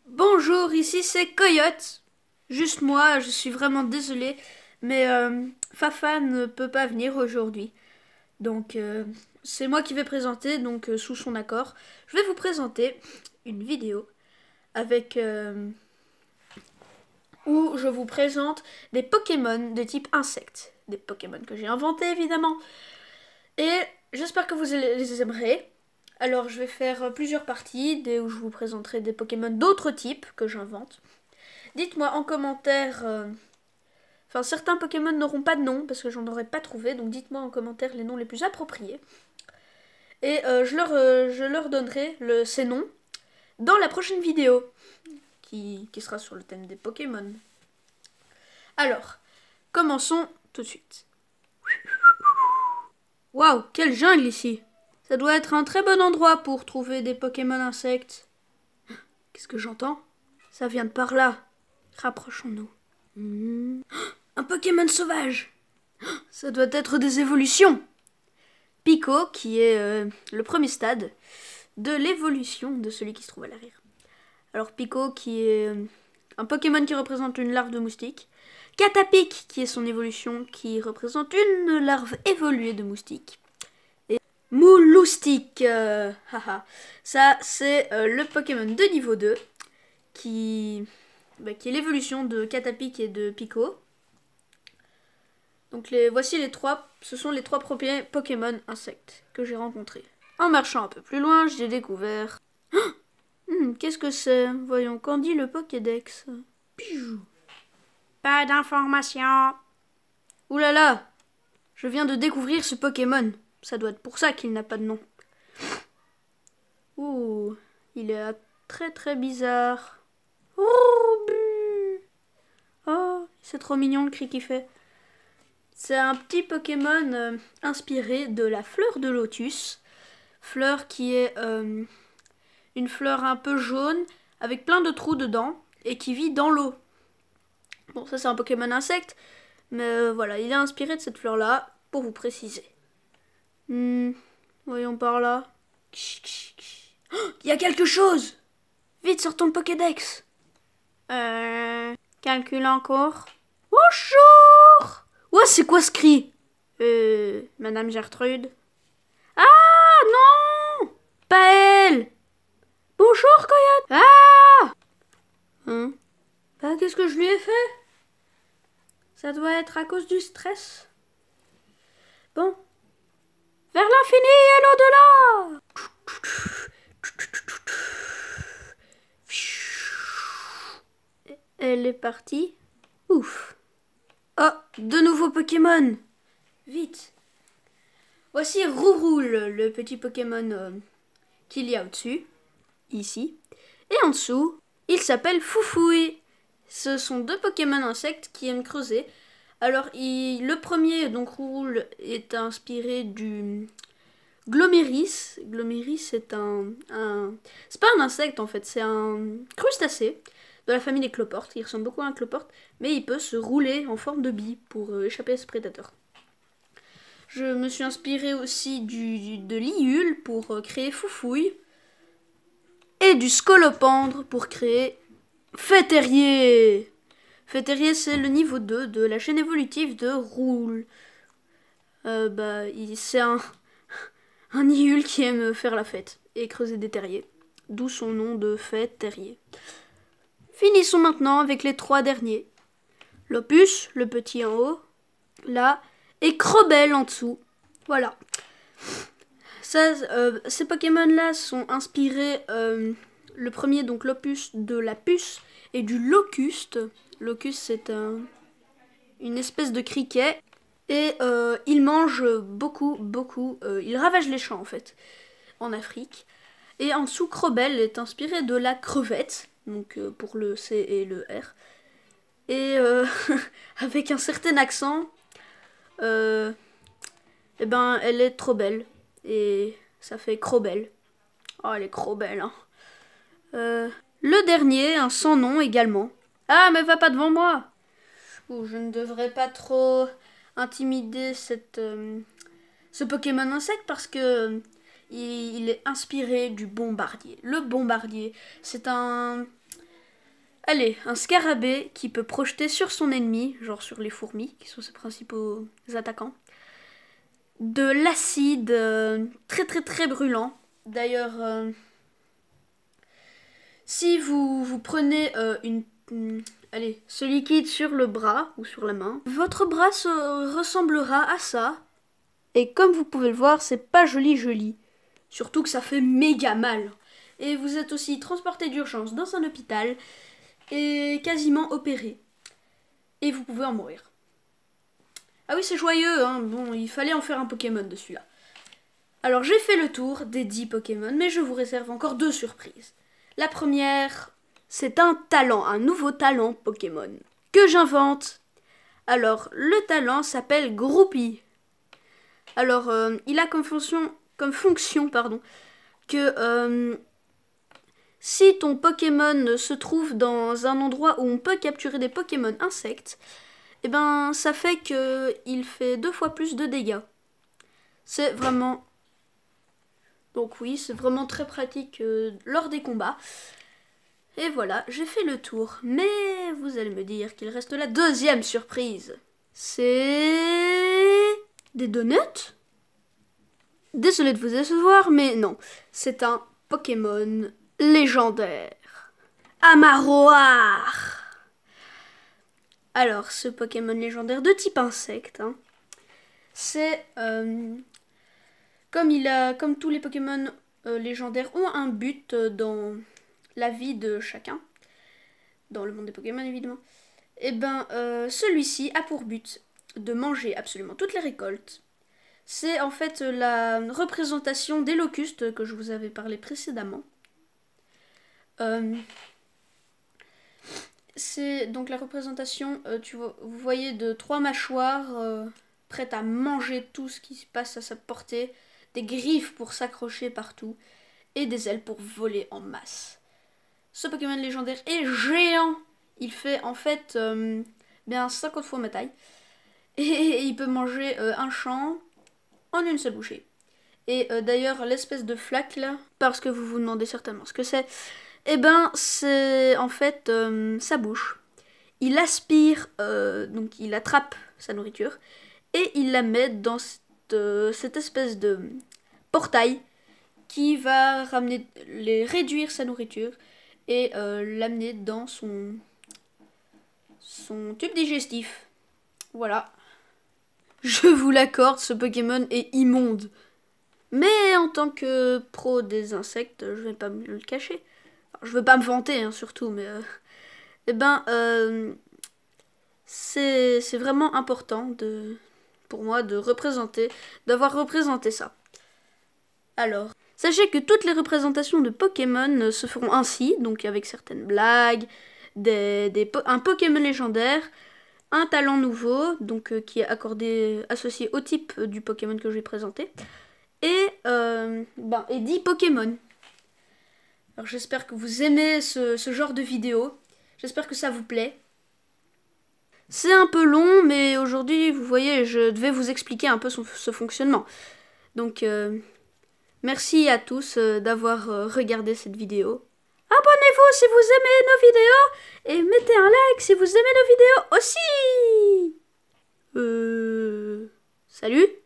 Bonjour, ici c'est Coyote. Juste moi, je suis vraiment désolée, mais Fafa ne peut pas venir aujourd'hui. Donc c'est moi qui vais présenter, donc sous son accord. Je vais vous présenter une vidéo avec où je vous présente des Pokémon de type insecte. Des Pokémon que j'ai inventés évidemment. Et j'espère que vous les aimerez. Alors je vais faire plusieurs parties où je vous présenterai des Pokémon d'autres types que j'invente. Dites-moi en commentaire. Enfin, certains Pokémon n'auront pas de nom parce que j'en aurais pas trouvé. Donc dites-moi en commentaire les noms les plus appropriés. Et je leur donnerai ces noms dans la prochaine vidéo qui sera sur le thème des Pokémon. Alors, commençons tout de suite. Waouh, quelle jungle ici! Ça doit être un très bon endroit pour trouver des Pokémon insectes. Qu'est-ce que j'entends? Ça vient de par là. Rapprochons-nous. Un Pokémon sauvage! Ça doit être des évolutions. Pico, qui est le premier stade de l'évolution de celui qui se trouve à l'arrière. Alors Pico, qui est un Pokémon qui représente une larve de moustique. Catapic, qui est son évolution, qui représente une larve évoluée de moustique. Et Mouloustic, ça c'est le Pokémon de niveau 2, qui est l'évolution de Catapic et de Pico. Donc voici ce sont les trois premiers Pokémon insectes que j'ai rencontrés. En marchant un peu plus loin, j'ai découvert... qu'est-ce que c'est? Voyons, qu'en dit le Pokédex? Bijou. Pas d'informations. Ouh là là, je viens de découvrir ce Pokémon. Ça doit être pour ça qu'il n'a pas de nom. Ouh, il est très très bizarre. Oh, c'est trop mignon le cri qu'il fait. C'est un petit Pokémon inspiré de la fleur de lotus. Fleur qui est une fleur un peu jaune avec plein de trous dedans et qui vit dans l'eau. Bon, ça c'est un Pokémon insecte, mais voilà, il est inspiré de cette fleur-là pour vous préciser. Voyons par là. Oh, il y a quelque chose! Vite, sors ton Pokédex! Calcule encore. Bonjour! Ouais, c'est quoi ce cri? Madame Gertrude? Ah, non! Pas elle! Bonjour, Coyote! Ah! Qu'est-ce que je lui ai fait? Ça doit être à cause du stress. Bon. Vers l'infini et l'au-delà! Elle est partie. Ouf. Oh, de nouveaux Pokémon! Vite! Voici Rouroule, le petit Pokémon qu'il y a au-dessus, ici. Et en dessous, il s'appelle Foufouille. Ce sont deux Pokémon insectes qui aiment creuser. Alors, le premier, donc Rouroule, est inspiré du Gloméris. Gloméris, c'est c'est pas un insecte en fait, c'est un crustacé de la famille des cloportes. Il ressemble beaucoup à un cloporte, mais il peut se rouler en forme de bille pour échapper à ses prédateurs. Je me suis inspiré aussi de Lioule pour créer Foufouille. Et du Scolopendre pour créer Féterier. Féterier, c'est le niveau 2 de la chaîne évolutive de Roule. C'est un Lioule qui aime faire la fête et creuser des terriers. D'où son nom de Féterier. Finissons maintenant avec les trois derniers. Lopus, le petit en haut, là, et Crobel en dessous. Voilà. Ces Pokémon-là sont inspirés, le premier, donc Lopus, de la puce et du locuste. Locuste, c'est une espèce de criquet. Et il mange beaucoup. Il ravage les champs, en fait, en Afrique. Et en dessous, Crobel est inspiré de la crevette, donc pour le C et le R. Et avec un certain accent, elle est trop belle. Et ça fait Crobel. Oh, elle est Crobel, hein. Le dernier, un sans nom également. Ah, mais va pas devant moi! Je ne devrais pas trop intimider ce Pokémon insecte parce que il est inspiré du bombardier. Le bombardier, c'est un Allez, un scarabée qui peut projeter sur son ennemi, genre sur les fourmis, qui sont ses principaux attaquants, de l'acide très très très brûlant. D'ailleurs, si vous prenez allez, ce liquide sur le bras ou sur la main, votre bras ressemblera à ça. Et comme vous pouvez le voir, c'est pas joli. Surtout que ça fait méga mal. Et vous êtes aussi transporté d'urgence dans un hôpital et quasiment opéré. Et vous pouvez en mourir. Ah oui, c'est joyeux, hein. Bon, il fallait en faire un Pokémon de celui-là. Alors, j'ai fait le tour des 10 Pokémon, mais je vous réserve encore 2 surprises. La première, c'est un talent, un nouveau talent Pokémon que j'invente. Alors, le talent s'appelle Groupie. Alors, il a comme fonction que si ton Pokémon se trouve dans un endroit où on peut capturer des Pokémon insectes, eh ben, ça fait qu'il fait 2 fois plus de dégâts. C'est vraiment... Donc oui, c'est vraiment très pratique lors des combats. Et voilà, j'ai fait le tour. Mais vous allez me dire qu'il reste la deuxième surprise. C'est... des donuts? Désolé de vous décevoir, mais non. C'est un Pokémon légendaire. Amaroar! Alors, ce Pokémon légendaire de type insecte, hein, c'est... comme tous les Pokémon légendaires ont un but dans la vie de chacun, dans le monde des Pokémon évidemment, et ben celui-ci a pour but de manger absolument toutes les récoltes. C'est en fait la représentation des locustes que je vous avais parlé précédemment. C'est donc la représentation, vous voyez, de 3 mâchoires prêtes à manger tout ce qui se passe à sa portée, des griffes pour s'accrocher partout, et des ailes pour voler en masse. Ce Pokémon légendaire est géant. Il fait en fait bien 50 fois ma taille. Et il peut manger un champ en une seule bouchée. Et d'ailleurs, l'espèce de flaque là, parce que vous vous demandez certainement ce que c'est, eh ben c'est en fait sa bouche. Il aspire, donc il attrape sa nourriture, et il la met dans cette espèce de portail qui va réduire sa nourriture et l'amener dans son tube digestif. Voilà. Je vous l'accorde, ce Pokémon est immonde. Mais en tant que pro des insectes, je vais pas me le cacher. Enfin, je veux pas me vanter, hein, surtout, mais... c'est vraiment important pour moi d'avoir représenté ça. Alors, sachez que toutes les représentations de Pokémon se feront ainsi, donc avec certaines blagues, un Pokémon légendaire, un talent nouveau, donc qui est associé au type du Pokémon que je vais présenter, et 10 Pokémon. Alors j'espère que vous aimez ce genre de vidéo, j'espère que ça vous plaît. C'est un peu long, mais aujourd'hui, vous voyez, je devais vous expliquer un peu ce fonctionnement. Donc, merci à tous d'avoir regardé cette vidéo. Abonnez-vous si vous aimez nos vidéos et mettez un like si vous aimez nos vidéos aussi. Salut!